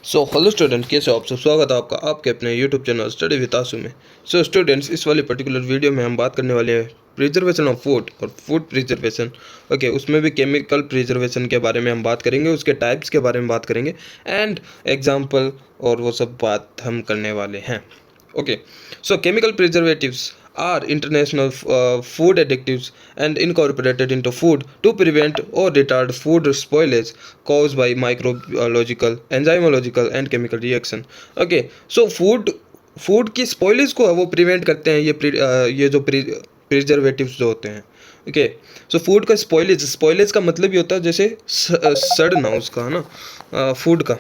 So hello student, कैसे हो आप सब। स्वागत है आपका आपके अपने यूट्यूब चैनल स्टडी विद आसू में। सो स्टूडेंट्स, इस वाले पर्टिकुलर वीडियो में हम बात करने वाले हैं प्रिजर्वेशन ऑफ फूड और फूड प्रिजर्वेशन। ओके, उसमें भी केमिकल प्रिजर्वेशन के बारे में हम बात करेंगे, उसके टाइप्स के बारे में बात करेंगे एंड एग्जाम्पल और वो सब बात हम करने वाले हैं। Okay, so chemical preservatives are international food additives and incorporated into food to prevent or retard food spoilage caused by microbiological, enzymological and chemical reaction. Okay, so food की स्पॉइलेज को वो प्रिवेंट करते हैं ये जो प्रिजर्वेटिव्स जो होते हैं। ओके, सो फूड का स्पॉइलेज का मतलब ये होता है जैसे सड़ना उसका, है ना, फूड का।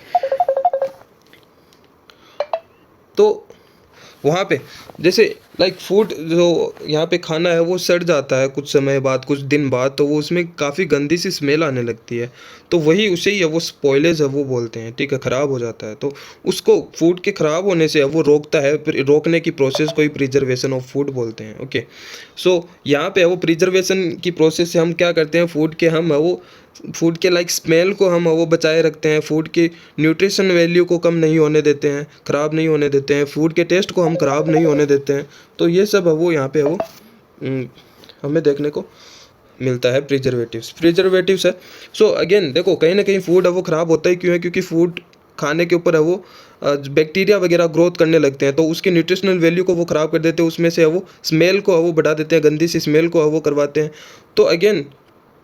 तो वहाँ पे जैसे लाइक फूड जो यहाँ पे खाना है वो सड़ जाता है कुछ समय बाद, कुछ दिन बाद, तो वो उसमें काफ़ी गंदी सी स्मेल आने लगती है। तो वही उसे ही है वो स्पॉइलेज है वो बोलते हैं, ठीक है, ख़राब हो जाता है। तो उसको फूड के ख़राब होने से वो रोकता है, फिर रोकने की प्रोसेस को ही प्रिजर्वेशन ऑफ फूड बोलते हैं। ओके, सो यहाँ पे वो प्रिजर्वेशन की प्रोसेस से हम क्या करते हैं, फूड के हम वो फूड के लाइक स्मेल को हम वो बचाए रखते हैं, फूड की न्यूट्रिशन वैल्यू को कम नहीं होने देते हैं, ख़राब नहीं होने देते हैं, फूड के टेस्ट को हम ख़राब नहीं होने देते हैं। तो ये सब है वो यहाँ पे वो हमें देखने को मिलता है प्रिजर्वेटिव्स है। सो अगेन देखो, कहीं ना कहीं फूड है वो ख़राब होता ही क्यों है, क्योंकि फूड खाने के ऊपर है वो बैक्टीरिया वगैरह ग्रोथ करने लगते हैं, तो उसकी न्यूट्रिशनल वैल्यू को वो ख़राब कर देते हैं, उसमें से है वो स्मेल को है वो बढ़ा देते हैं, गंदी सी स्मेल को है वो करवाते हैं। तो अगेन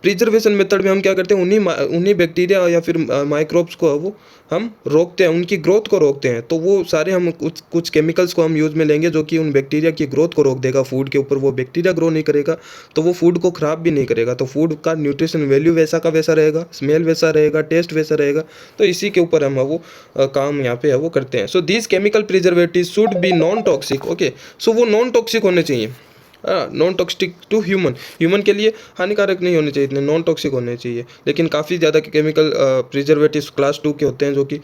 प्रिजर्वेशन मेथड में हम क्या करते हैं, उन्हीं बैक्टीरिया या फिर माइक्रोब्स को वो हम रोकते हैं, उनकी ग्रोथ को रोकते हैं। तो वो सारे हम कुछ केमिकल्स को हम यूज़ में लेंगे जो कि उन बैक्टीरिया की ग्रोथ को रोक देगा फूड के ऊपर। वो बैक्टीरिया ग्रो नहीं करेगा तो वो फूड को ख़राब भी नहीं करेगा, तो फूड का न्यूट्रिशन वैल्यू वैसा का वैसा रहेगा, स्मेल वैसा रहेगा, टेस्ट वैसा रहेगा। तो इसी के ऊपर हम वो काम यहाँ पे है वो करते हैं। So this chemical preservative should be non toxic. Okay, so वो नॉन टॉक्सिक होने चाहिए, नॉन टॉक्सिक टू ह्यूमन के लिए हानिकारक नहीं होने चाहिए, इतने नॉन टॉक्सिक होने चाहिए। लेकिन काफ़ी ज़्यादा केमिकल प्रिजर्वेटिव्स क्लास 2 के होते हैं जो कि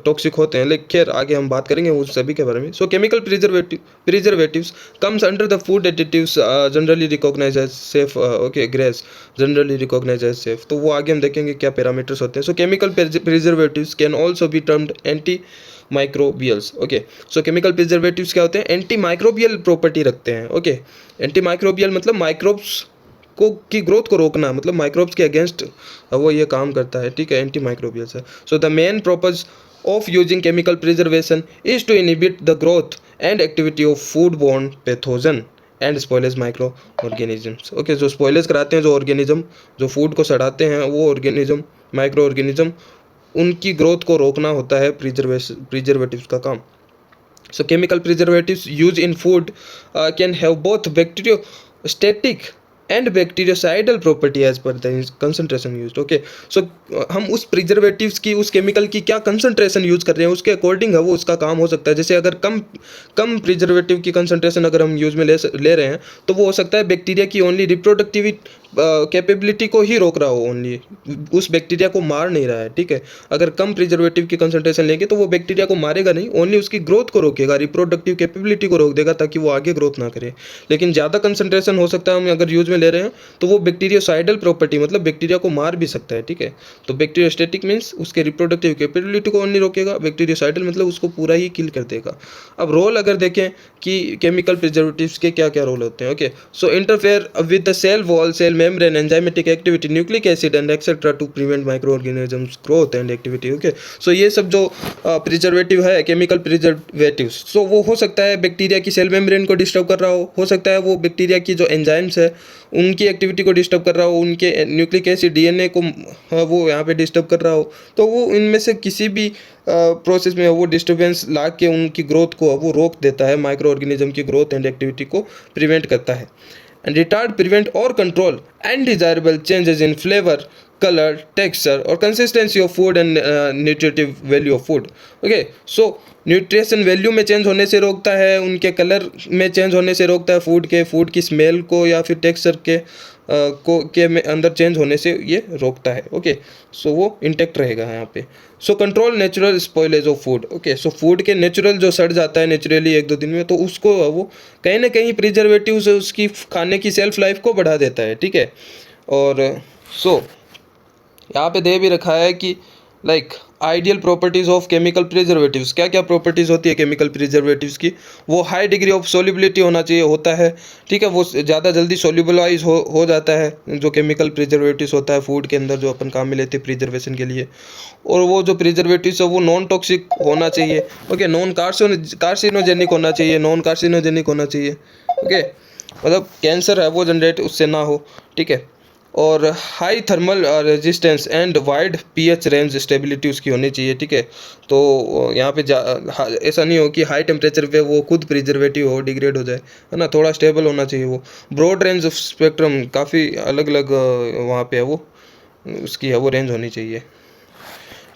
टॉक्सिक होते हैं, लेकिन खैर आगे हम बात करेंगे उस सभी के बारे में। So chemical preservatives comes under the food additives generally recognize as safe. Okay, GRAS generally recognize as safe, तो वो आगे हम देखेंगे क्या पैरामीटर्स होते हैं। So chemical preservatives can also be termed anti microbials. Okay, so chemical preservatives क्या होते हैं, एंटी माइक्रोबियल प्रॉपर्टी रखते हैं। ओके, एंटी माइक्रोबियल मतलब माइक्रोब्स को की ग्रोथ को रोकना, मतलब माइक्रोब्स के अगेंस्ट वो ये काम करता है, ठीक है, एंटी माइक्रोबियल्स है। So the main purpose of using chemical preservation is to inhibit the growth and activity of food borne pathogen and spoilage micro organisms. Okay, जो स्पॉइलेज कराते हैं, जो ऑर्गेनिज्म जो फूड को सड़ाते हैं, वो ऑर्गेनिज्म माइक्रो ऑर्गेनिज्म, उनकी ग्रोथ को रोकना होता है प्रिजर्वेटिव्स का काम। So chemical preservatives use in food can have both bacteriostatic and bactericidal property as per the concentration used. Okay, so हम उस प्रिजर्वेटिव्स की, उस केमिकल की क्या कंसंट्रेशन यूज़ कर रहे हैं उसके अकॉर्डिंग है वो उसका काम हो सकता है। जैसे अगर कम प्रिजर्वेटिव की कंसंट्रेशन अगर हम यूज़ में ले रहे हैं तो वो हो सकता है बैक्टीरिया की ओनली रिप्रोडक्टिव कैपेबिलिटी को ही रोक रहा हो, ओनली उस बैक्टीरिया को मार नहीं रहा है, ठीक है। अगर कम प्रिजर्वेटिव की कंसंट्रेशन लेंगे तो वो बैक्टीरिया को मारेगा नहीं, ओनली उसकी ग्रोथ को रोकेगा, रिप्रोडक्टिव कैपेबिलिटी को रोक देगा ताकि वो आगे ग्रोथ ना करे। लेकिन ज़्यादा कंसंट्रेशन हो सकता है हम अगर यूज में ले रहे हैं तो वो बैक्टीरियोसाइडल प्रॉपर्टी मतलब बैक्टीरिया को मार भी सकता है, ठीक है। तो बैक्टीरियोस्टैटिक मीन्स उसके रिप्रोडक्टिव कैपेबिलिटी को ओनली रोकेगा, बैक्टीरियोसाइडल मतलब उसको पूरा ही किल कर देगा। अब रोल अगर देखें कि केमिकल प्रिजर्वेटिव्स के क्या क्या रोल होते हैं। Okay, so interfere with the cell wall, cell membrane, enzymatic activity, nucleic acid and etcetera to prevent micro organisms growth and activity. Okay, so ये सब जो प्रिजर्वेटिव है, केमिकल प्रिजर्वेटिव्स, सो वो हो सकता है बैक्टीरिया की सेल मेम्ब्रेन को डिस्टर्ब कर रहा हो सकता है वो बैक्टीरिया की जो एंजाइम्स है उनकी एक्टिविटी को डिस्टर्ब कर रहा हो, उनके न्यूक्लिक एसिड डीएनए को वो यहाँ पे डिस्टर्ब कर रहा हो, तो वो इनमें से किसी भी प्रोसेस में वो डिस्टर्बेंस ला के उनकी ग्रोथ को वो रोक देता है, माइक्रो ऑर्गेनिज्म की ग्रोथ एंड एक्टिविटी को प्रिवेंट करता है। एंड रिटार्ड, प्रिवेंट और control undesirable changes in flavour, colour, texture और consistency of food and nutritive value of food. Okay, so nutrition value में चेंज होने से रोकता है, उनके कलर में चेंज होने से रोकता है, फूड की स्मेल को या फिर टेक्सचर के में अंदर चेंज होने से ये रोकता है। ओके, सो वो इंटेक्ट रहेगा यहाँ पे। So control natural spoilage of food. Okay, so food के नेचुरल जो सड़ जाता है नेचुरली 1-2 दिन में, तो उसको वो कहीं ना कहीं प्रिजर्वेटिव से उसकी खाने की सेल्फ लाइफ को बढ़ा देता है, ठीक है। और सो यहाँ पे दे भी रखा है कि like ideal properties of chemical preservatives, क्या क्या प्रॉपर्टीज़ होती है केमिकल प्रिजर्वेटिव्स की? वो हाई डिग्री ऑफ सोल्युबिलिटी होना चाहिए, होता है, ठीक है, वो ज़्यादा जल्दी सोल्यूबलाइज हो जाता है जो केमिकल प्रिजर्वेटिव्स होता है फूड के अंदर जो अपन काम में लेते हैं प्रिजर्वेशन के लिए। और वो जो प्रिजर्वेटिव्स है वो नॉन टॉक्सिक होना चाहिए, ओके, नॉन कार्सिनोजेनिक होना चाहिए, नॉन कार्सिनोजेनिक होना चाहिए, ओके, मतलब कैंसर है वो जनरेट उससे ना हो, ठीक है। और high thermal resistance and wide pH range stability उसकी होनी चाहिए, ठीक है। तो यहाँ पे ऐसा नहीं हो कि हाई टेम्परेचर पे वो खुद प्रिजर्वेटिव हो डिग्रेड हो जाए, है ना, थोड़ा स्टेबल होना चाहिए वो। ब्रॉड रेंज ऑफ स्पेक्ट्रम, काफ़ी अलग अलग वहाँ पे है वो, उसकी है वो रेंज होनी चाहिए,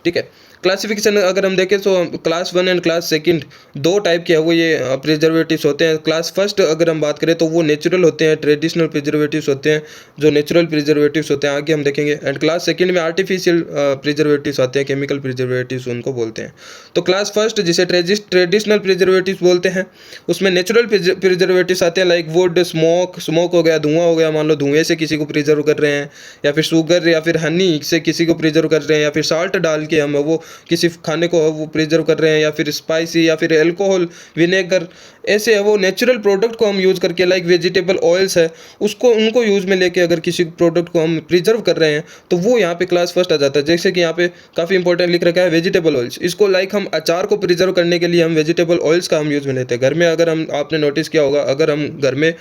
ठीक है। क्लासिफिकेशन अगर हम देखें तो क्लास 1 एंड क्लास सेकंड दो टाइप के है वो ये प्रिजर्वेटिव्स होते हैं। क्लास फर्स्ट अगर हम बात करें तो वो नेचुरल होते हैं, ट्रेडिशनल प्रिजर्वेटिव्स होते हैं, जो नेचुरल प्रिजर्वेटिव्स होते हैं, आगे हम देखेंगे। एंड क्लास सेकंड में आर्टिफिशियल प्रिजर्वेटिव्स आते हैं, केमिकल प्रिजर्वेटिव्स उनको बोलते हैं। तो क्लास फर्स्ट जिसे ट्रेडिशनल प्रिजर्वेटिव्स बोलते हैं, उसमें नेचुरल प्रिजर्वेटिव्स आते हैं, लाइक वुड, स्मोक हो गया, धुआं हो गया, मान लो धुएं से किसी को प्रिजर्व कर रहे हैं, या फिर शुगर या फिर हनी से किसी को प्रिजर्व कर रहे हैं, या फिर साल्ट डाल के हम वो किसी खाने को वो प्रिजर्व कर रहे हैं, या फिर स्पाइसी या फिर अल्कोहल, विनेगर, ऐसे है वो नेचुरल प्रोडक्ट को हम यूज़ करके, लाइक वेजिटेबल ऑयल्स है उसको उनको यूज़ में लेके अगर किसी प्रोडक्ट को हम प्रिजर्व कर रहे हैं तो वो यहाँ पे क्लास फर्स्ट आ जाता है। जैसे कि यहाँ पे काफ़ी इंपॉर्टेंट लिख रखा है वेजिटेबल ऑयल्स, इसको लाइक हम अचार को प्रिजर्व करने के लिए हम वेजिटेबल ऑयल्स का हम यूज़ में लेते हैं। घर में अगर हम, आपने नोटिस किया होगा, अगर हम घर में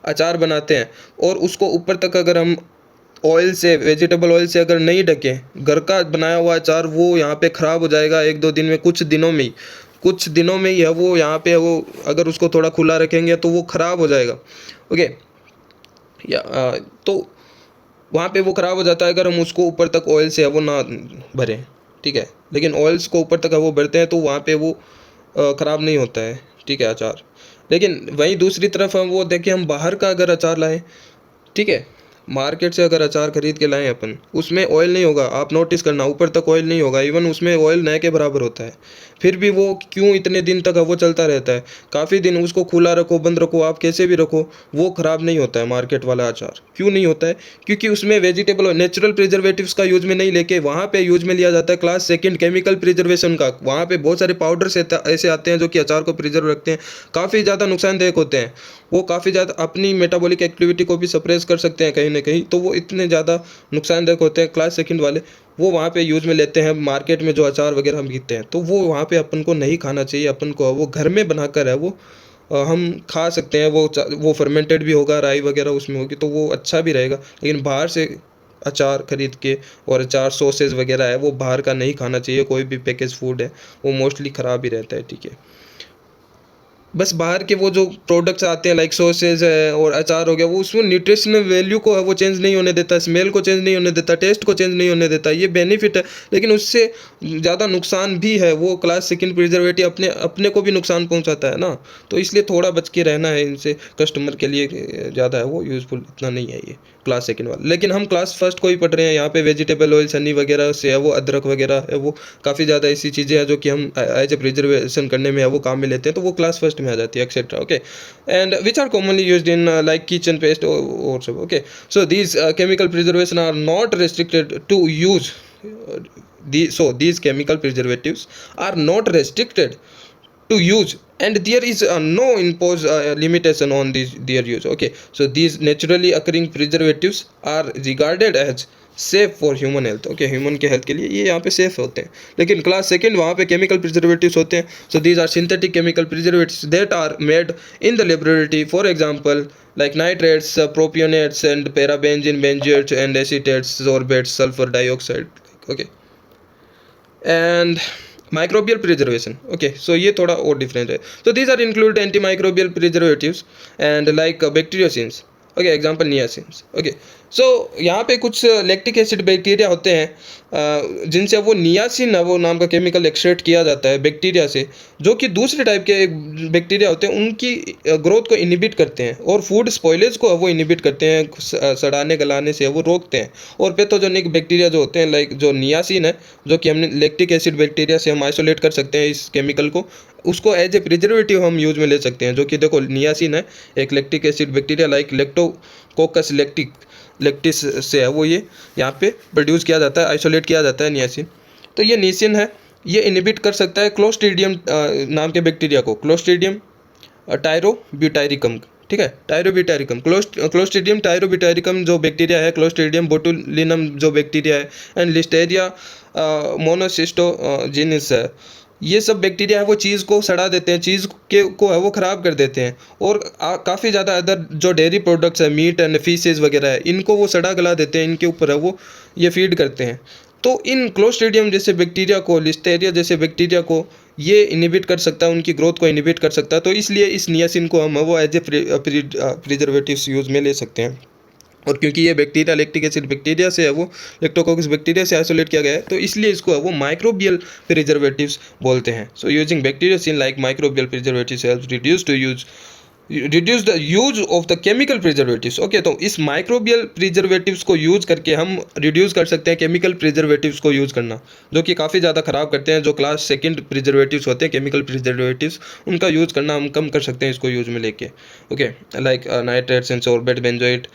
अचार बनाते हैं और उसको ऊपर तक अगर हम ऑयल से, वेजिटेबल ऑयल से अगर नहीं ढकें, घर का बनाया हुआ अचार वो यहाँ पे ख़राब हो जाएगा एक दो दिन में, कुछ दिनों में ही है वो, यहाँ पे वो अगर उसको थोड़ा खुला रखेंगे तो वो ख़राब हो जाएगा, ओके। या तो वहाँ पे वो ख़राब हो जाता है अगर हम उसको ऊपर तक ऑयल से है वो ना भरें, ठीक है। लेकिन ऑयल्स को ऊपर तक है वो भरते हैं तो वहाँ पे वो ख़राब नहीं होता है, ठीक है, अचार। लेकिन वहीं दूसरी तरफ हम वो देखें, हम बाहर का अगर अचार लाएँ, ठीक है, मार्केट से अगर अचार खरीद के लाएं अपन, उसमें ऑयल नहीं होगा, आप नोटिस करना, ऊपर तक ऑयल नहीं होगा, इवन उसमें ऑयल नए के बराबर होता है, फिर भी वो क्यों इतने दिन तक वो चलता रहता है। काफ़ी दिन उसको खुला रखो, बंद रखो, आप कैसे भी रखो, वो ख़राब नहीं होता है मार्केट वाला अचार। क्यों नहीं होता है? क्योंकि उसमें वेजिटेबल और नेचुरल प्रिजर्वेटिव्स का यूज में नहीं लेके वहाँ पे यूज में लिया जाता है क्लास सेकंड केमिकल प्रिजर्वेशन का। वहाँ पे बहुत सारे पाउडर्स ऐसे आते हैं जो कि अचार को प्रिजर्व रखते हैं, काफ़ी ज़्यादा नुकसानदायक होते हैं, वो काफ़ी ज़्यादा अपनी मेटाबॉलिक एक्टिविटी को भी सप्रेस कर सकते हैं कहीं ना कहीं, तो वो इतने ज़्यादा नुकसानदायक होते हैं क्लास सेकंड वाले, वो वहाँ पे यूज़ में लेते हैं। मार्केट में जो अचार वगैरह हम खरीदते हैं तो वो वहाँ पे अपन को नहीं खाना चाहिए, अपन को वो घर में बनाकर है वो हम खा सकते हैं। वो फर्मेंटेड भी होगा, राई वगैरह उसमें होगी तो वो अच्छा भी रहेगा। लेकिन बाहर से अचार खरीद के और अचार सॉसेज वगैरह है वो बाहर का नहीं खाना चाहिए, कोई भी पैकेज फूड है वो मोस्टली ख़राब ही रहता है, ठीक है। बस बाहर के वो जो प्रोडक्ट्स आते हैं लाइक सॉसेज है और अचार हो गया, वो उसमें न्यूट्रिशनल वैल्यू को है वो चेंज नहीं होने देता, स्मेल को चेंज नहीं होने देता, टेस्ट को चेंज नहीं होने देता, ये बेनिफिट है। लेकिन उससे ज़्यादा नुकसान भी है, वो क्लास सेकंड प्रिजर्वेटिव अपने अपने को भी नुकसान पहुंचाता है ना, तो इसलिए थोड़ा बच के रहना है इनसे, कस्टमर के लिए ज़्यादा है वो यूज़फुल इतना नहीं है ये क्लास सेकंड वाला। लेकिन हम क्लास फर्स्ट को ही पढ़ रहे हैं, यहाँ पे वेजिटेबल ऑयल सनी वगैरह से है वो, अदरक वगैरह है वो, काफ़ी ज़्यादा ऐसी चीज़ें हैं जो कि हम एज ए प्रिजर्वेशन करने में है वो काम में लेते हैं, तो वो क्लास फर्स्ट में आ जाती है etcetera, okay. And which are commonly used in like kitchen paste और सब, okay. So these chemical preservation are not restricted to use these chemical preservatives are not restricted to use, and there is no imposed limitation on their use, okay. So these naturally occurring preservatives are regarded as safe for human health, okay, human के health के लिए ये यहाँ पे safe होते हैं। लेकिन class second वहाँ पे केमिकल प्रिजर्वेटिव्स होते हैं। So these are synthetic chemical preservatives that are made in the laboratory, for example like nitrates, propionates and parabenzene, benzoates and acetates, sorbates, sulphur dioxide, okay. And microbial preservation, okay, so ये थोड़ा और different है। So these are include anti microbial preservatives and like bacteriocins, okay, example niacins, okay. सो यहाँ पे कुछ lactic acid bacteria होते हैं जिनसे वो नियासिन वो नाम का केमिकल एक्सट्रैक्ट किया जाता है बैक्टीरिया से, जो कि दूसरे टाइप के बैक्टीरिया होते हैं उनकी ग्रोथ को इनिबिट करते हैं और फूड स्पॉइलेज को वो इनिबिट करते हैं, सड़ाने गलाने से वो रोकते हैं। और पैथोजेनिक बैक्टीरिया जो होते हैं लाइक जो नियासिन है, जो कि हमने लैक्टिक एसिड बैक्टीरिया से हम आइसोलेट कर सकते हैं इस केमिकल को, उसको एज ए प्रिजर्वेटिव हम यूज में ले सकते हैं। जो कि देखो नियासिन है एक lactic acid bacteria like lactococcus lactis से है वो, ये यहाँ पे प्रोड्यूस किया जाता है, आइसोलेट किया जाता है नियासिन। तो ये नियासिन है ये इनहिबिट कर सकता है क्लोस्ट्रीडियम नाम के बैक्टीरिया को, क्लोस्ट्रीडियम टायरोब्यूटायरिकम, ठीक है, टायरोब्यूटायरिकम, क्लोस्ट्रीडियम टायरोब्यूटायरिकम जो बैक्टीरिया है, क्लोस्ट्रीडियम बोटुलिनम जो बैक्टीरिया है, एंड लिस्टेरिया मोनोसिस्टोजिनस है, ये सब बैक्टीरिया है वो चीज़ को सड़ा देते हैं, चीज़ के को है वो ख़राब कर देते हैं। और काफ़ी ज़्यादा अदर जो डेयरी प्रोडक्ट्स है, मीट एंड फिशेज़ वगैरह है, इनको वो सड़ा गला देते हैं, इनके ऊपर है वो ये फीड करते हैं। तो इन क्लोस्ट्रीडियम जैसे बैक्टीरिया को, लिस्टेरिया जैसे बैक्टीरिया को ये इनहिबिट कर सकता है, उनकी ग्रोथ को इनहिबिट कर सकता है। तो इसलिए इस नियासिन को हम वो एज ए प्रिजर्वेटिव्स यूज़ में ले सकते हैं। और क्योंकि ये बैक्टीरिया लैक्टिक एसिड बैक्टीरिया से है वो, लेप्टोकोकस बैक्टीरिया से आइसोलेट किया गया है, तो इसलिए इसको है वो माइक्रोबियल प्रिजर्वेटिव्स बोलते हैं। So using bacteria in like microbial preservatives helps reduce the use of the chemical preservatives. Okay, तो इस माइक्रोबियल प्रिजर्वेटिव्स को यूज़ करके हम रिड्यूस कर सकते हैं केमिकल प्रिजर्वेटिव्स को यूज़ करना, जो कि काफ़ी ज़्यादा ख़राब करते हैं। जो क्लास सेकंड प्रिजर्वेटिव्स होते हैं, केमिकल प्रिजर्वेटिव्स, उनका यूज़ करना हम कम कर सकते हैं इसको यूज़ में लेके। Okay, like nitrates and sorbate, benzoate,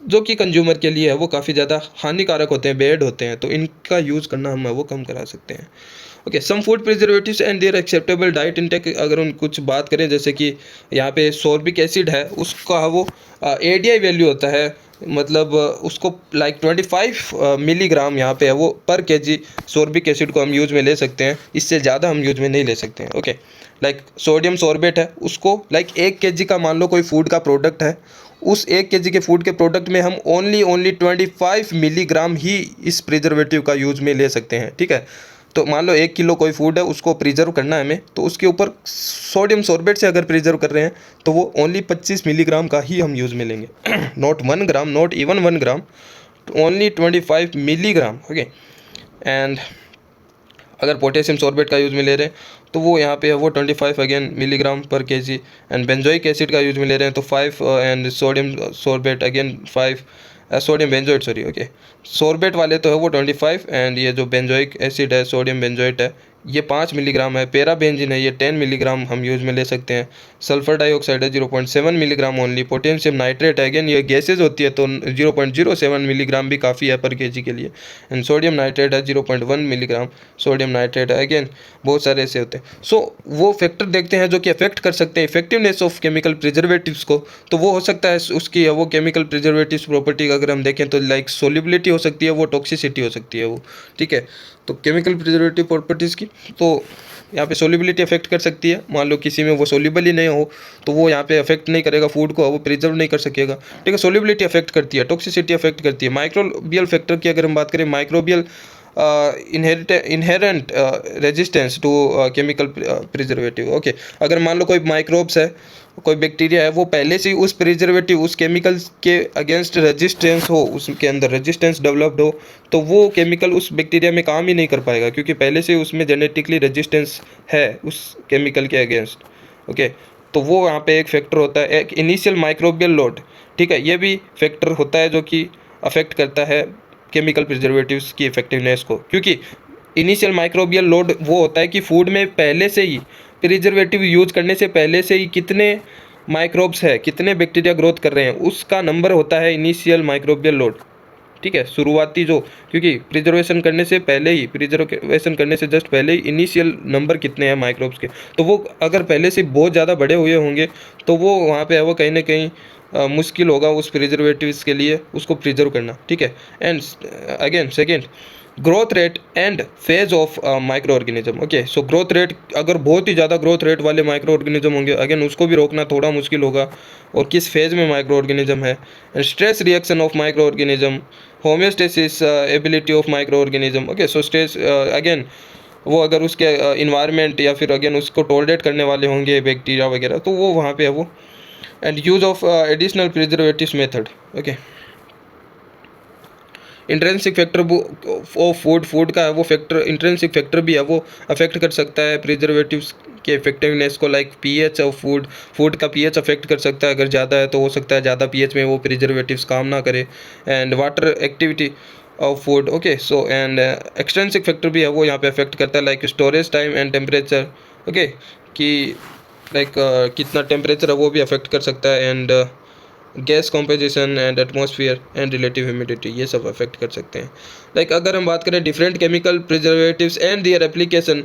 जो कि कंज्यूमर के लिए है वो काफ़ी ज़्यादा हानिकारक होते हैं, बैड होते हैं, तो इनका यूज़ करना हम वो कम करा सकते हैं। Okay, some food preservatives and their acceptable diet intake, अगर हम कुछ बात करें जैसे कि यहाँ पे सोर्बिक एसिड है, उसका वो एडीआई वैल्यू होता है, मतलब उसको लाइक 25 मिलीग्राम यहाँ पे है वो पर केजी सोर्बिक एसिड को हम यूज़ में ले सकते हैं, इससे ज़्यादा हम यूज़ में नहीं ले सकते हैं। ओके, लाइक सोडियम सोर्बेट है, उसको लाइक 1 केजी का मान लो कोई फूड का प्रोडक्ट है, उस 1 केजी के फूड के प्रोडक्ट में हम ओनली 25 मिलीग्राम ही इस प्रिजर्वेटिव का यूज में ले सकते हैं, ठीक है। तो मान लो 1 किलो कोई फूड है, उसको प्रिजर्व करना है हमें, तो उसके ऊपर सोडियम सोर्बेट से अगर प्रिजर्व कर रहे हैं तो वो ओनली 25 मिलीग्राम का ही हम यूज़ में लेंगे not 1 gram, not even 1 gram, only 25 milligram. Okay, and अगर पोटेशियम सोर्बेट का यूज़ में ले रहे हैं तो वो यहाँ पे है वो 25 अगेन मिलीग्राम पर केजी, एंड बेंजोइक एसिड का यूज़ में ले रहे हैं तो 5, and sodium sorbate again 5, sodium benzoate, sorry, okay, sorbate वाले तो है वो 25, एंड ये जो बेंजोइक एसिड है, सोडियम बेंजोइट है, ये 5 मिलीग्राम है। पैराबेंजीन है, ये 10 मिलीग्राम हम यूज़ में ले सकते हैं। सल्फर डाइऑक्साइड है 0.7 मिलीग्राम ओनली। पोटेशियम नाइट्रेट है, अगेन ये गैसेज होती है तो 0.07 मिलीग्राम भी काफ़ी है पर केजी के लिए। एंड सोडियम नाइट्रेट है 0.1 मिलीग्राम, सोडियम नाइट्रेट है, अगेन बहुत सारे ऐसे होते हैं। सो वो फैक्टर देखते हैं जो कि अफेक्ट कर सकते हैं इफेक्टिवनेस ऑफ केमिकल प्रिजर्वेटिव्स को, तो वो हो सकता है उसकी वो केमिकल प्रिजर्वेटिव्स प्रॉपर्टी अगर हम देखें तो लाइक सोल्युबिलिटी हो सकती है, वो टॉक्सिसिटी हो सकती है वो, ठीक है। तो केमिकल प्रिजर्वेटिव प्रॉपर्टीज़ की तो यहाँ पे सोल्युबिलिटी अफेक्ट कर सकती है, मान लो किसी में वो सोल्यूबल ही नहीं हो तो वो यहाँ पे अफेक्ट नहीं करेगा फूड को, वो प्रिजर्व नहीं कर सकेगा, ठीक है। सोल्युबिलिटी अफेक्ट करती है, टॉक्सिसिटी अफेक्ट करती है। माइक्रोबियल फैक्टर की अगर हम बात करें, microbial inherent resistance to chemical preservative. Okay, अगर मान लो कोई माइक्रोब्स है, कोई बैक्टीरिया है, वो पहले से ही उस प्रिजर्वेटिव, उस केमिकल के अगेंस्ट रेजिस्टेंस हो, उसके अंदर रेजिस्टेंस डेवलप्ड हो, तो वो केमिकल उस बैक्टीरिया में काम ही नहीं कर पाएगा, क्योंकि पहले से उसमें जेनेटिकली रेजिस्टेंस है उस केमिकल के अगेंस्ट। ओके, तो वो यहाँ पे एक फैक्टर होता है, एक इनिशियल माइक्रोबियल लोड, ठीक है, ये भी फैक्टर होता है जो कि अफेक्ट करता है केमिकल प्रिजर्वेटिव्स की इफेक्टिवनेस को, क्योंकि इनिशियल माइक्रोबियल लोड वो होता है कि फूड में पहले से ही प्रिजर्वेटिव यूज करने से पहले से ही कितने माइक्रोब्स है, कितने बैक्टीरिया ग्रोथ कर रहे हैं, उसका नंबर होता है इनिशियल माइक्रोबियल लोड, ठीक है, शुरुआती जो, क्योंकि प्रिजर्वेशन करने से पहले ही, प्रिजर्वेशन करने से जस्ट पहले ही इनिशियल नंबर कितने हैं माइक्रोब्स के, तो वो अगर पहले से बहुत ज़्यादा बड़े हुए होंगे तो वो वहाँ पे है वो कहीं ना कहीं मुश्किल होगा उस प्रिजर्वेटिव्स के लिए उसको प्रिजर्व करना, ठीक है। And again second, growth rate and phase of micro organism. Okay, so growth rate, अगर बहुत ही ज़्यादा ग्रोथ रेट वाले माइक्रो ऑर्गेनिज्म होंगे, अगेन उसको भी रोकना थोड़ा मुश्किल होगा, और किस फेज में माइक्रो ऑर्गेनिज्म है। Stress reaction of micro organism, homeostasis ability of micro organism. Okay, so stress again वो अगर उसके इन्वायरमेंट या फिर अगेन उसको टॉलरेट करने वाले होंगे बैक्टीरिया वगैरह, तो वो वहाँ पे है वो। And use of additional preservatives method. Okay, intrinsic factor of food का है वो फैक्टर, इंट्रेंसिक फैक्टर भी है वो अफेक्ट कर सकता है प्रिजर्वेटिव्स के इफेक्टिवनेस को, लाइक पीएच ऑफ फूड का पीएच अफेक्ट कर सकता है, अगर ज़्यादा है तो हो सकता है ज़्यादा पीएच में वो प्रिजर्वेटिव्स काम ना करे। And water activity of food. Okay, so and extrinsic factor भी है वो यहाँ पे अफेक्ट करता है, like storage time and temperature. Okay, कि लाइक कितना टेम्परेचर है वो भी अफेक्ट कर सकता है। And gas composition and atmosphere and relative humidity, ये सब अफेक्ट कर सकते हैं। लाइक अगर हम बात करें different chemical preservatives and their application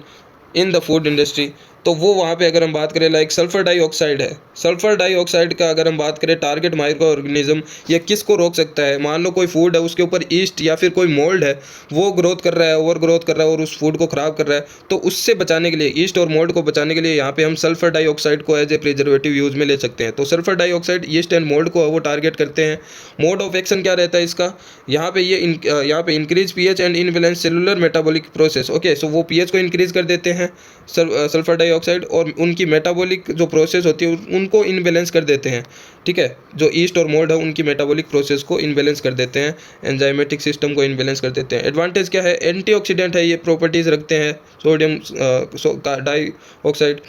in the food industry, तो वो वहाँ पे अगर हम बात करें लाइक सल्फर डाइऑक्साइड है। सल्फर डाइऑक्साइड का अगर हम बात करें टारगेट माइक्रो ऑर्गेनिज्म, ये किसको रोक सकता है? मान लो कोई फूड है, उसके ऊपर ईस्ट या फिर कोई मोल्ड है, वो ग्रोथ कर रहा है, ओवर ग्रोथ कर रहा है और उस फूड को ख़राब कर रहा है, तो उससे बचाने के लिए, ईस्ट और मोल्ड को बचाने के लिए यहाँ पे हम सल्फर डाइऑक्साइड को एज ए प्रिजर्वेटिव यूज में ले सकते हैं। तो sulphur dioxide east and mould को वो टारगेट करते हैं। मोड ऑफ एक्शन क्या रहता है इसका? यहाँ पे यहाँ पे increase pH and imbalance cellular metabolic process. Okay, so वो पीएच को इंक्रीज कर देते हैं सल्फर डाइऑक्साइड, और उनकी मेटाबॉलिक जो प्रोसेस होती है उनको इनबैलेंस कर देते हैं। ठीक है, जो ईस्ट और मोल्ड है उनकी मेटाबॉलिक प्रोसेस को इनबैलेंस कर देते हैं, एंजाइमेटिक सिस्टम को इनबैलेंस कर देते हैं। एडवांटेज क्या है? एंटीऑक्सीडेंट है, ये प्रॉपर्टीज़ रखते हैं सोडियम डाइऑक्साइड।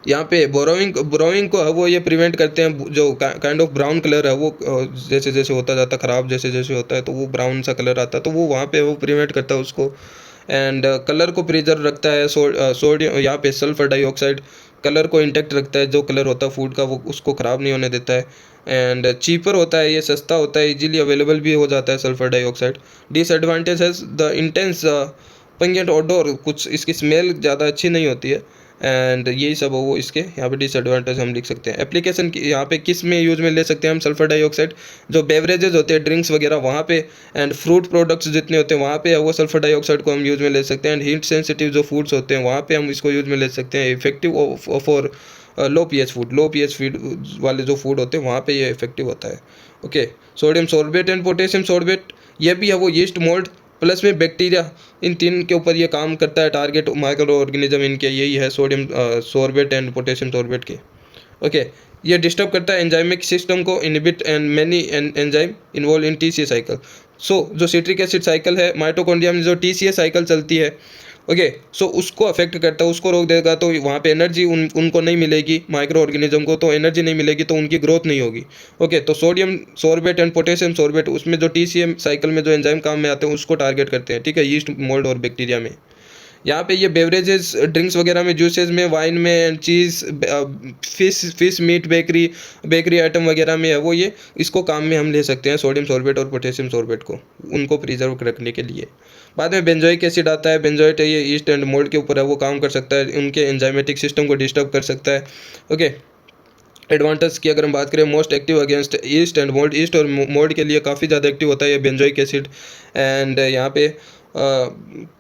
यहाँ पे बोरोइंग को वो ये प्रिवेंट करते हैं, जो काइंड ऑफ ब्राउन कलर है वो जैसे जैसे होता जाता है ख़राब, जैसे जैसे होता है तो वो ब्राउन सा कलर आता है, तो वो वहाँ पे वो प्रिवेंट करता है उसको। एंड कलर को प्रिजर्व रखता है। सोडियम यहाँ पे सल्फर डाइऑक्साइड कलर को इंटेक्ट रखता है, जो कलर होता है फूड का वो उसको ख़राब नहीं होने देता है। एंड चीपर होता है, ये सस्ता होता है, इजीली अवेलेबल भी हो जाता है सल्फर डाइऑक्साइड। डिसएडवांटेज है द इंटेंस पंगेंट ऑडोर, कुछ इसकी स्मेल ज़्यादा अच्छी नहीं होती है। एंड यही सब वो इसके यहाँ पे डिसएडवांटेज हम लिख सकते हैं। एप्लीकेशन की यहाँ पे किस में यूज में ले सकते हैं हम सल्फर डाइऑक्साइड? जो बेवरेजेस होते हैं, ड्रिंक्स वगैरह, वहाँ पे, एंड फ्रूट प्रोडक्ट्स जितने होते हैं वहाँ पे वो सल्फर डाइऑक्साइड को हम यूज में ले सकते हैं। एंड हीट सेंसिटिव जो फूड्स होते हैं वहाँ पे हम इसको यूज में ले सकते हैं। Effective for low pH food, low pH food वाले जो फूड होते हैं वहाँ पे ये इफेक्टिव होता है। Okay, sodium sorbate and potassium sorbate, ये भी है वो यीस्ट, मोल्ड प्लस में बैक्टीरिया, इन तीन के ऊपर ये काम करता है। टारगेट माइक्रो ऑर्गेनिज्म इनके यही है, sodium sorbate and potassium sorbate के। ओके, ये डिस्टर्ब करता है एंजाइमिक सिस्टम को, inhibit and many enzyme involve in TCA cycle. So जो सिट्रिक एसिड साइकिल है माइटोकॉन्ड्रिया में, जो टीसीए साइकिल चलती है, ओके, सो उसको अफेक्ट करता है, उसको रोक देगा तो वहाँ पे एनर्जी उनको नहीं मिलेगी, माइक्रो ऑर्गेनिज्म को तो एनर्जी नहीं मिलेगी, तो उनकी ग्रोथ नहीं होगी। ओके, तो sodium sorbate and potassium sorbate, उसमें जो टीसीएम साइकिल में जो एंजाइम काम में आते हैं उसको टारगेट करते हैं। ठीक है, यीस्ट, मोल्ड और बैक्टीरिया में। यहाँ पे ये बेवरेजेस, ड्रिंक्स वगैरह में, जूसेस में, वाइन में, चीज़, फिश मीट, बेकरी आइटम वगैरह में है वो, ये इसको काम में हम ले सकते हैं सोडियम सॉर्बेट और पोटेशियम सॉर्बेट को, उनको प्रिजर्व रखने के लिए। बाद में बेंजोइक एसिड आता है। बेंजोइट है, ये ईस्ट एंड मोल्ड के ऊपर है, वो काम कर सकता है, उनके एंजाइमेटिक सिस्टम को डिस्टर्ब कर सकता है। ओके, एडवांटेज की अगर हम बात करें, most active against east and mould, east और मोल्ड के लिए काफ़ी ज़्यादा एक्टिव होता है ये बेंजोइक एसिड। एंड यहाँ पे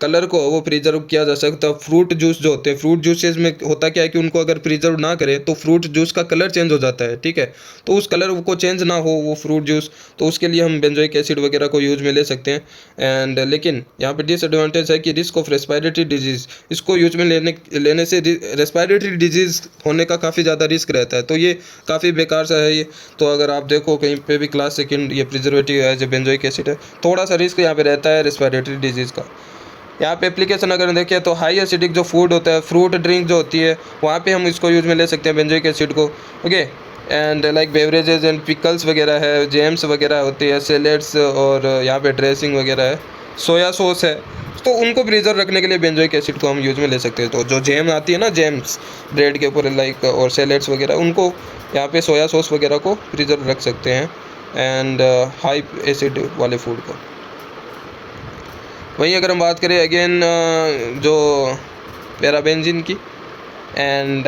कलर को वो प्रिजर्व किया जा सकता है। फ्रूट जूस जो होते हैं, फ्रूट जूसेस में होता क्या है कि उनको अगर प्रिजर्व ना करें तो फ्रूट जूस का कलर चेंज हो जाता है। ठीक है, तो उस कलर को चेंज ना हो वो फ्रूट जूस, तो उसके लिए हम बेंजोइक एसिड वगैरह को यूज में ले सकते हैं। एंड लेकिन यहाँ पे डिसएडवांटेज है कि रिस्क ऑफ रेस्पिरेटरी डिजीज़, इसको यूज में लेने से रेस्पिरेटरी डिजीज़ होने का काफ़ी ज़्यादा रिस्क रहता है, तो ये काफ़ी बेकार सा है ये। तो अगर आप देखो कहीं पे भी क्लास सेकंड ये प्रिजर्वेटिव है जो बेंजोइक एसिड है, थोड़ा सा रिस्क यहाँ पे रहता है रेस्पिरेटरी डिजीज़ का। यहाँ पे एप्लीकेशन अगर देखें तो हाई एसिडिक जो फूड होता है, फ्रूट ड्रिंक जो होती है, वहाँ पे हम इसको यूज में ले सकते हैं बेंजोइक एसिड को। Okay, and like beverages and pickles वगैरह है, जैम्स वगैरह होती है, सैलेड्स, और यहाँ पे ड्रेसिंग वगैरह है, सोया सॉस है, तो उनको प्रिजर्व रखने के लिए बेंजोइक एसिड को हम यूज में ले सकते हैं। तो जो जैम आती है ना, जैम्स ब्रेड के ऊपर लाइक, और सैलेड्स वगैरह, उनको यहाँ पे सोया सॉस वगैरह को प्रिजर्व रख सकते हैं, एंड हाई एसिड वाले फूड को। वहीं अगर हम बात करें अगेन जो पैराबेंजीन की, एंड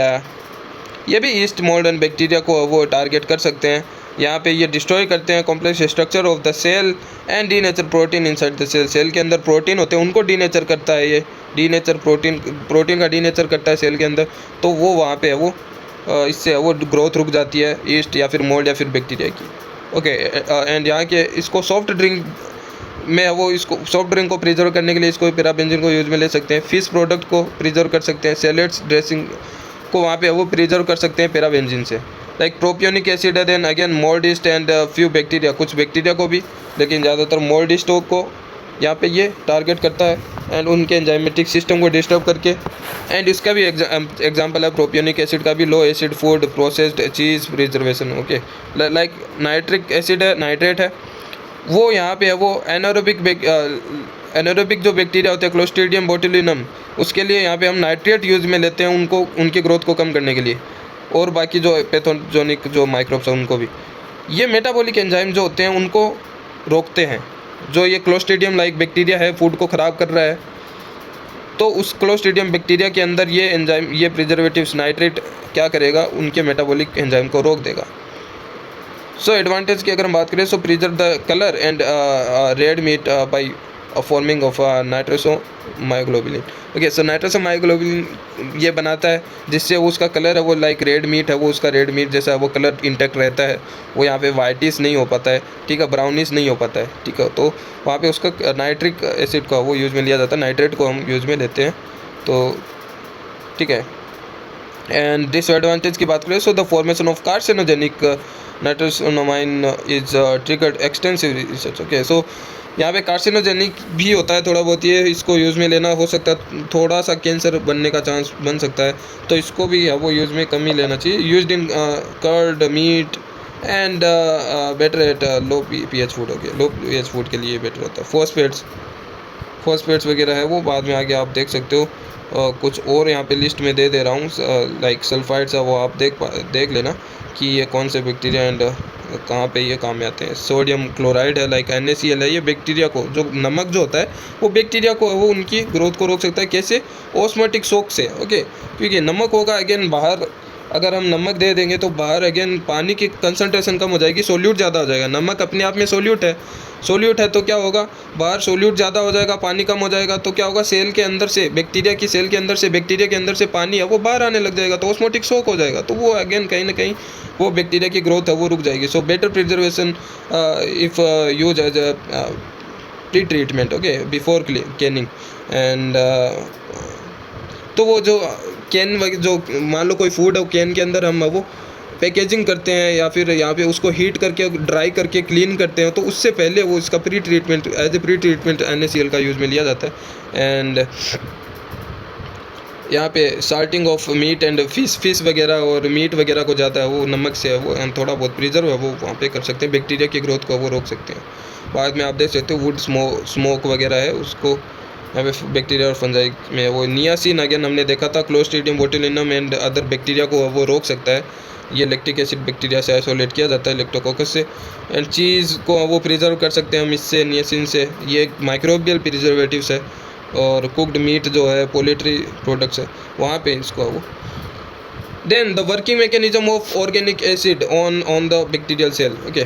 ये भी ईस्ट, मोल्ड एंड बैक्टीरिया को वो टारगेट कर सकते हैं। यहाँ पे ये डिस्ट्रॉय करते हैं complex structure of the cell and denature protein inside the cell. Cell के अंदर प्रोटीन होते हैं उनको डीनेचर करता है ये, डीनेचर प्रोटीन का डीनेचर करता है सेल के अंदर, तो वो वहाँ पे है वो इससे वो ग्रोथ रुक जाती है ईस्ट या फिर मोल्ड या फिर बैक्टीरिया की। ओके, एंड यहाँ के इसको सॉफ्ट ड्रिंक में वो, इसको सॉफ्ट ड्रिंक को प्रिजर्व करने के लिए इसको पैराबेंजीन को यूज में ले सकते हैं। फिश प्रोडक्ट को प्रिजर्व कर सकते हैं, सैलेड्स, ड्रेसिंग को वहाँ पे वो प्रिजर्व कर सकते हैं पैराबेंजीन से। लाइक प्रोपियोनिक एसिड है, then again mould yeast and few bacteria, कुछ बैक्टीरिया को भी, लेकिन ज़्यादातर मोल्ड ईस्ट को यहाँ पे ये टारगेट करता है, एंड उनके एंजाइमेटिक सिस्टम को डिस्टर्ब करके। एंड इसका भी एग्जांपल है प्रोपियोनिक एसिड का भी, low acid food, processed cheese preservation. Okay, like nitric acid है, नाइट्रेट है, वो यहाँ पे है वो एनारोबिक जो बैक्टीरिया होते हैं, क्लोस्ट्रीडियम बोटुलिनम, उसके लिए यहाँ पे हम नाइट्रेट यूज में लेते हैं उनको, उनकी ग्रोथ को कम करने के लिए। और बाकी जो पैथोजेनिक जो माइक्रोब्स हैं उनको भी। ये मेटाबॉलिक एंजाइम जो होते हैं उनको रोकते हैं। जो ये क्लोस्ट्रीडियम लाइक बैक्टीरिया है फूड को ख़राब कर रहा है, तो उस क्लोस्ट्रीडियम बैक्टीरिया के अंदर ये एंजाइम, ये प्रिजर्वेटिव्स नाइट्रेट क्या करेगा, उनके मेटाबॉलिक एंजाइम को रोक देगा। सो एडवांटेज की अगर हम बात करें, so preserve the colour and red meat by forming of nitrosomyoglobulin. Okay, so nitrosomyoglobulin ये बनाता है जिससे उसका कलर है वो लाइक रेड मीट है, वो उसका रेड मीट जैसा है वो कलर इंटैक्ट रहता है, वो यहाँ पे वाइटिश नहीं हो पाता है, ठीक है, ब्राउनिश नहीं हो पाता है, ठीक है। तो वहाँ पे उसका नाइट्रिक एसिड का वो यूज़ में लिया जाता है, नाइट्रेट को हम यूज़ में लेते हैं, तो ठीक है। एंड डिसएडवांटेज की बात करें, so the formation of carcinogenic nitrosonamine is triggered extensive research. Okay, सो यहाँ पे कार्सिनोजेनिक भी होता है थोड़ा बहुत, ये इसको यूज़ में लेना हो सकता है, थोड़ा सा कैंसर बनने का चांस बन सकता है, तो इसको भी वो यूज़ में कम ही लेना चाहिए। Used in cured meat and better at low pH food. Okay, low pH food के लिए बेटर होता है। फॉस्फेट्स वगैरह है वो बाद में आगे आप देख सकते हो। कुछ और यहाँ पे लिस्ट में दे रहा हूँ, लाइक सल्फाइड्स है वो आप देख लेना कि ये कौन से बैक्टीरिया एंड कहाँ पे ये काम में आते हैं। सोडियम क्लोराइड है लाइक NaCl है, ये बैक्टीरिया को, जो नमक जो होता है वो बैक्टीरिया को वो उनकी ग्रोथ को रोक सकता है। कैसे? ऑस्मोटिक शॉक से। ओके, क्योंकि नमक होगा अगेन बाहर, अगर हम नमक दे देंगे तो बाहर अगेन पानी की कंसंट्रेशन कम हो जाएगी, सोल्यूट ज़्यादा हो जाएगा। नमक अपने आप में सोल्यूट है तो क्या होगा, बाहर सोल्यूट ज़्यादा हो जाएगा, पानी कम हो जाएगा, तो क्या होगा, सेल के अंदर से बैक्टीरिया के अंदर से पानी है वो बाहर आने लग जाएगा, तो ऑस्मोटिक शॉक हो जाएगा, तो वो अगेन कहीं ना कहीं वो बैक्टीरिया की ग्रोथ है वो रुक जाएगी। So better preservation if use as pre treatment, okay, before canning and तो वो जो कैन जो मान लो कोई फूड है कैन के अंदर हम वो पैकेजिंग करते हैं या फिर यहाँ पे उसको हीट करके ड्राई करके क्लीन करते हैं, तो उससे पहले वो इसका pre treatment as a pre treatment NaCl का यूज़ में लिया जाता है। एंड यहाँ पे salting of meat and fish वगैरह और मीट वगैरह को जाता है वो नमक से वो हम थोड़ा बहुत प्रिजर्व है वो वहाँ पे कर सकते हैं, बैक्टीरिया की ग्रोथ को वो रोक सकते हैं। बाद में आप देख सकते हो वुड स्मोक वगैरह है उसको यहाँ पे बैक्टीरिया और फंजाई में वो नियासिन अगेन हमने देखा था, clostridium botulinum and other bacteria को वो रोक सकता है। ये लैक्टिक एसिड बैक्टीरिया से आइसोलेट किया जाता है लेप्टोकोकस से। एंड चीज़ को वो प्रिजर्व कर सकते हैं हम इससे, नियासिन से। ये माइक्रोबियल प्रिजर्वेटिव्स है। और कुकड मीट जो है पोल्ट्री प्रोडक्ट्स है वहाँ पे इसको वो। Then the working mechanism of organic acid on the bacterial cell. Okay,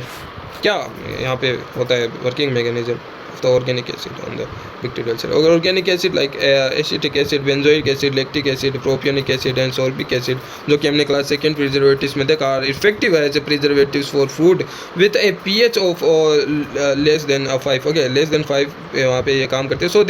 क्या यहाँ पे होता है working mechanism the organic acid on the bacterial cell. Organic acid like acetic acid, benzoic acid, lactic acid, propionic acid and sorbic acid, जो कि हमने class second preservatives में देखा, are effective as a preservatives for food with a pH of less than 5. Okay, less than 5 वहाँ पे ये काम करते हैं. So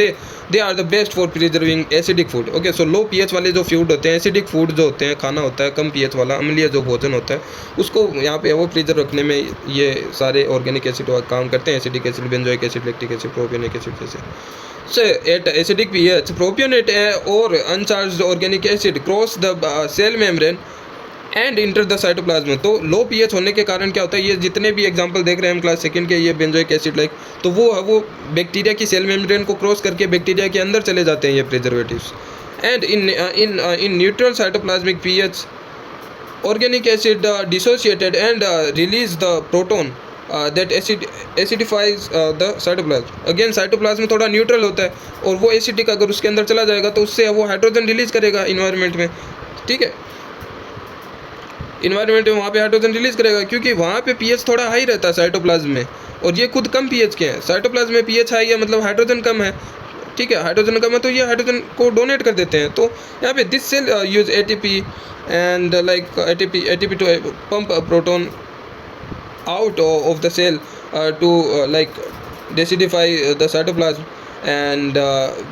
they are the best for preserving acidic food. Okay, so low pH वाले जो फूड होते हैं, एसिडिक फूड जो होते हैं, खाना होता है कम pH वाला, अम्लीय जो भोजन होता है, उसको यहाँ पे वो प्रिजर्व रखने में ये सारे ऑर्गेनिक एसिड काम करते हैं. Acidic acid, benzoic acid, lactic acid, propionic acid जैसे. So at acidic pH, propionate or uncharged organic acid cross the cell membrane and enter the cytoplasm. तो लो पीएच होने के कारण क्या होता है, ये जितने भी एग्जांपल देख रहे हैं हम क्लास सेकंड के, ये बेंजोइक एसिड लाइक, तो वो बैक्टीरिया की सेल मेम्ब्रेन को क्रॉस करके बैक्टीरिया के अंदर चले जाते हैं ये preservatives. And in neutral cytoplasmic pH organic acid dissociated and release the proton that acidifies the cytoplasm. Again cytoplasm थोड़ा न्यूट्रल होता है और वो एसिडिक अगर उसके अंदर चला जाएगा तो उससे वो हाइड्रोजन रिलीज करेगा इन्वायरमेंट में. ठीक है, इन्वायरमेंट में वहाँ पे हाइड्रोजन रिलीज करेगा क्योंकि वहाँ पे पीएच थोड़ा हाई रहता है साइटोप्लाज्म में, और ये खुद कम पीएच के हैं. साइटोप्लाज्म में पीएच हाई है मतलब हाइड्रोजन कम है. ठीक है, हाइड्रोजन कम है तो ये हाइड्रोजन को डोनेट कर देते हैं. तो यहाँ पे this cell use ATP and like ATP to pump proton out of the cell to like decidify the cytoplasm and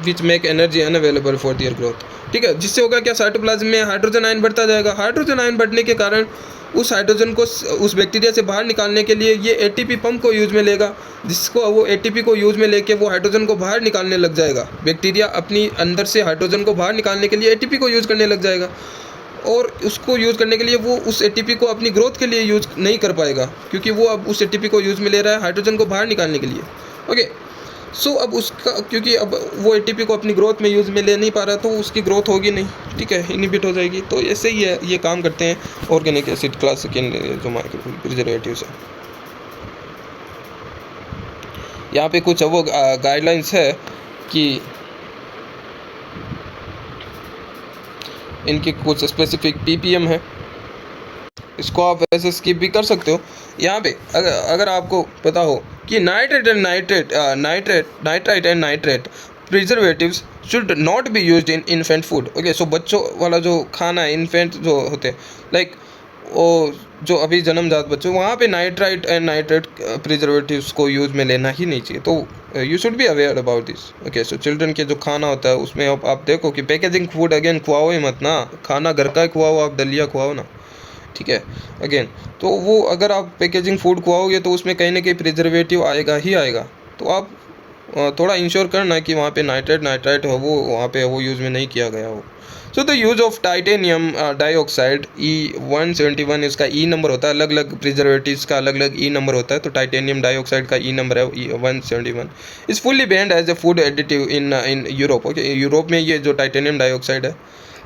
which make energy unavailable for their growth. ठीक है, जिससे होगा क्या, साइटोप्लाज्म में हाइड्रोजन आयन बढ़ता जाएगा. हाइड्रोजन आयन बढ़ने के कारण उस हाइड्रोजन को उस बैक्टीरिया से बाहर निकालने के लिए ये एटीपी पंप को यूज़ में लेगा, जिसको वो एटीपी को यूज़ में लेके वो हाइड्रोजन को बाहर निकालने लग जाएगा. बैक्टीरिया अपनी अंदर से हाइड्रोजन को बाहर निकालने के लिए एटीपी को यूज़ करने लग जाएगा, और उसको यूज़ करने के लिए वो उस एटीपी को अपनी ग्रोथ के लिए यूज़ नहीं कर पाएगा क्योंकि वो अब उस एटीपी को यूज़ में ले रहा है हाइड्रोजन को बाहर निकालने के लिए. ओके, सो अब उसका, क्योंकि अब वो एटीपी को अपनी ग्रोथ में यूज़ में ले नहीं पा रहा, तो उसकी ग्रोथ होगी नहीं, ठीक है, इनहिबिट हो जाएगी। तो ऐसे ही है, ये काम करते हैं ऑर्गेनिक एसिड क्लास के जो माइक्रो प्रिजर्वेटिव्स है। यहाँ पे कुछ वो गाइडलाइंस है कि इनकी कुछ स्पेसिफिक पीपीएम है, इसको आप वैसे स्किप भी कर सकते हो। यहाँ पे अगर आपको पता हो कि nitrite and nitrate preservatives should not be used in infant food. Okay, so बच्चों वाला जो खाना है, इन्फेंट जो होते हैं, लाइक वो जो अभी जन्मजात बच्चे, वहाँ पे नाइट्राइट एंड नाइट्रेट प्रिजर्वेटिव्स को यूज़ में लेना ही नहीं चाहिए। तो you should be aware about this. Okay, so children के जो खाना होता है उसमें आप देखो कि पैकेजिंग फूड अगेन खुआओ ही मत ना, खाना घर का ही खुआओ, आप दलिया खुआओ ना, ठीक है। अगेन, तो वो अगर आप पैकेजिंग फूड खुआओगे तो उसमें कहीं ना कहीं प्रिजर्वेटिव आएगा ही आएगा। तो आप थोड़ा इंश्योर करना कि वहाँ पे नाइट्राइट हो, वो वहाँ पे वो यूज़ में नहीं किया गया हो। So the use of titanium dioxide E171, इसका ई नंबर होता है, अलग अलग प्रिजर्वेटिव्स का अलग अलग ई नंबर होता है। तो टाइटेनियम डाइऑक्साइड का ई नंबर है E171, is fully banned as a food additive in Europe. Okay, Europe में ये जो टाइटेनियम डाइऑक्साइड है,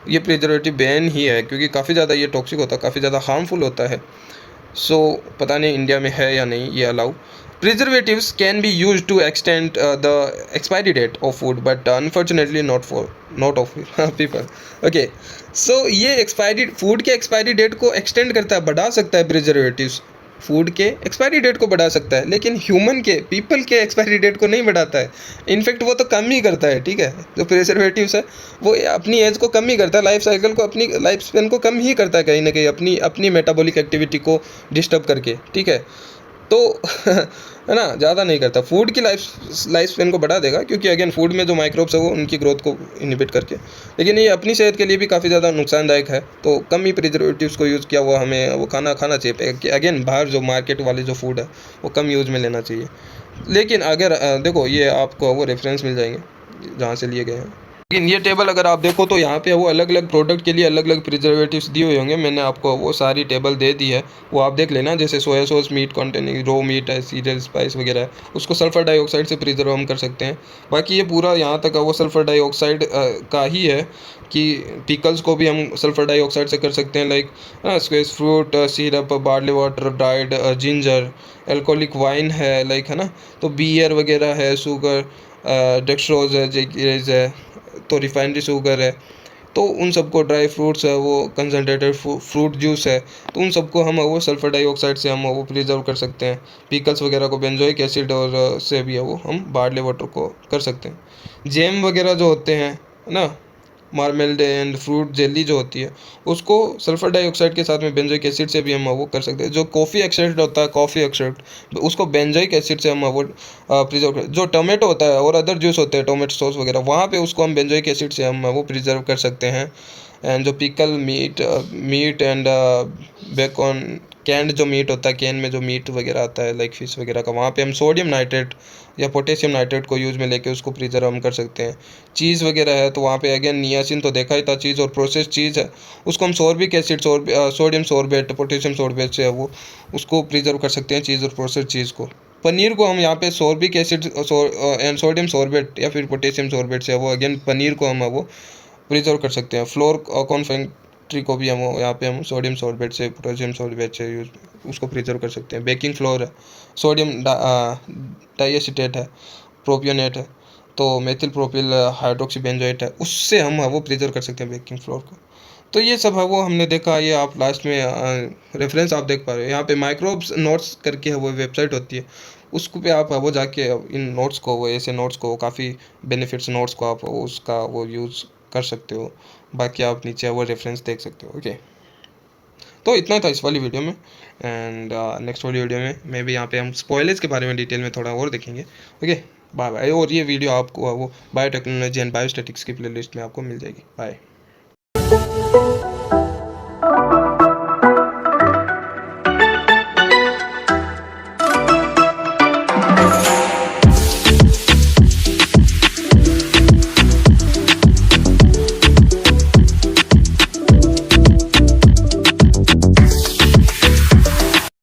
ये प्रिजर्वेटिव बैन ही है, क्योंकि काफ़ी ज़्यादा ये टॉक्सिक होता है, काफ़ी ज़्यादा हार्मफुल होता है। सो पता नहीं इंडिया में है या नहीं ये allow. Preservatives can be use to extend the expiry date of food, but unfortunately not of people. Okay, so ये एक्सपायरी फूड के एक्सपायरी डेट को एक्सटेंड करता है, बढ़ा सकता है प्रिजर्वेटिव्स, फूड के एक्सपायरी डेट को बढ़ा सकता है, लेकिन ह्यूमन के, पीपल के एक्सपायरी डेट को नहीं बढ़ाता है। इनफैक्ट वो तो कम ही करता है, ठीक है। जो प्रिजर्वेटिव्स है वो अपनी एज को कम ही करता है, लाइफ साइकिल को, अपनी लाइफ स्पेन को कम ही करता है, कहीं ना कहीं अपनी मेटाबॉलिक एक्टिविटी को डिस्टर्ब करके, ठीक है। तो है ना, ज़्यादा नहीं करता। फूड की लाइफ स्पेन को बढ़ा देगा, क्योंकि अगेन फूड में जो माइक्रोब्स है वो उनकी ग्रोथ को इनहिबिट करके, लेकिन ये अपनी सेहत के लिए भी काफ़ी ज़्यादा नुकसानदायक है। तो कम ही प्रिजर्वेटिव्स को यूज़ किया हुआ हमें वो खाना चाहिए कि अगेन बाहर जो मार्केट वाले जो फूड है वो कम यूज़ में लेना चाहिए। लेकिन अगर देखो, ये आपको वो रेफरेंस मिल जाएंगे जहाँ से लिए गए हैं। लेकिन ये टेबल अगर आप देखो तो यहाँ पे वो अलग अलग प्रोडक्ट के लिए अलग अलग प्रिजर्वेटिव्स दिए हुए होंगे। मैंने आपको वो सारी टेबल दे दी है, वो आप देख लेना। जैसे सोया सॉस मीट कंटेनिंग रो मीट है, सीरियल स्पाइस वगैरह है, उसको सल्फर डाइऑक्साइड से प्रिजर्व हम कर सकते हैं। बाकी ये पूरा यहाँ तक वो सल्फर डाइऑक्साइड का ही है कि पिकल्स को भी हम सल्फर डाइऑक्साइड से कर सकते हैं, like squash fruit syrup, barley water, dried ginger, alcoholic wine है, लाइक, है ना। तो बियर वगैरह है, शुगर, डेक्सट्रोज है, जेगरीज है, तो रिफाइनरी शुगर है, तो उन सबको, ड्राई फ्रूट्स है, वो कंसनट्रेटेड फ्रूट जूस है, तो उन सबको हम वो सल्फर डाइऑक्साइड से हम वो प्रिजर्व कर सकते हैं। पिकल्स वगैरह को बेंजोइक एसिड और से भी वो हम बार्ले वाटर को कर सकते हैं। जैम वगैरह जो होते हैं ना, मार्मेल्ड एंड फ्रूट जेली जो होती है, उसको सल्फर डाइऑक्साइड के साथ में बेंजोइक एसिड से भी हम वो कर सकते हैं। जो कॉफ़ी एक्सट्रैक्ट होता है, कॉफ़ी एक्सट्रैक्ट, उसको बेंजोइक एसिड से हम वो प्रिजर्व कर। जो टोमेटो होता है और अदर जूस होते हैं, टोमेटो सॉस वगैरह, वहाँ पे उसको हम बेंजोइक एसिड से हम वो प्रिजर्व कर सकते हैं। एंड जो pickle meat and bacon, canned जो मीट होता है, कैन में जो मीट वगैरह आता है, लाइक फिश वगैरह का, वहाँ पे हम सोडियम नाइट्रेट या पोटेशियम नाइट्रेट को यूज़ में लेके उसको प्रिजर्व हम कर सकते हैं। चीज़ वगैरह है, तो वहाँ पे अगेन नियासिन तो देखा ही था, चीज़ और प्रोसेस चीज़ है, उसको हम sorbic acid, sodium sorbate, potassium sorbate से वो उसको प्रिजर्व कर सकते हैं, चीज़ और प्रोसेस चीज़ को। पनीर को हम यहाँ पे sorbic acid and sodium sorbate या फिर पोटेशियम सोर्बेट से वो अगेन पनीर को हम वो प्रिजर्व कर सकते हैं। फ्लोर कॉन्फेक्ट्री को भी हम यहाँ पे हम सोडियम सोर्बेट से, पोटेशियम सोर्बेट से यूज उसको प्रिजर्व कर सकते हैं। बेकिंग फ्लोर है, सोडियम डाइएसिटेट है, प्रोपियोनेट है, तो मेथिल प्रोपिल हाइड्रोक्सी बेंजोएट है, उससे हम वो प्रिजर्व कर सकते हैं बेकिंग फ्लोर को। तो ये सब है वो हमने देखा। ये आप लास्ट में रेफरेंस आप देख पा रहे हो, यहाँ पे माइक्रोब्स नोट्स करके है वो वेबसाइट होती है, उसको पे आप वो जाके इन नोट्स को, वो ऐसे नोट्स को, काफ़ी बेनिफिट्स नोट्स को आप उसका वो यूज़ कर सकते हो। बाकी आप नीचे वो रेफरेंस देख सकते हो। ओके, तो इतना था इस वाली वीडियो में। एंड नेक्स्ट वाली वीडियो में मे बी यहाँ पे हम स्पॉयलर्स के बारे में डिटेल में थोड़ा और देखेंगे। Okay, bye bye. और ये वीडियो आपको वो बायोटेक्नोलॉजी एंड बायोस्टैटिक्स की प्लेलिस्ट में आपको मिल जाएगी। बाय।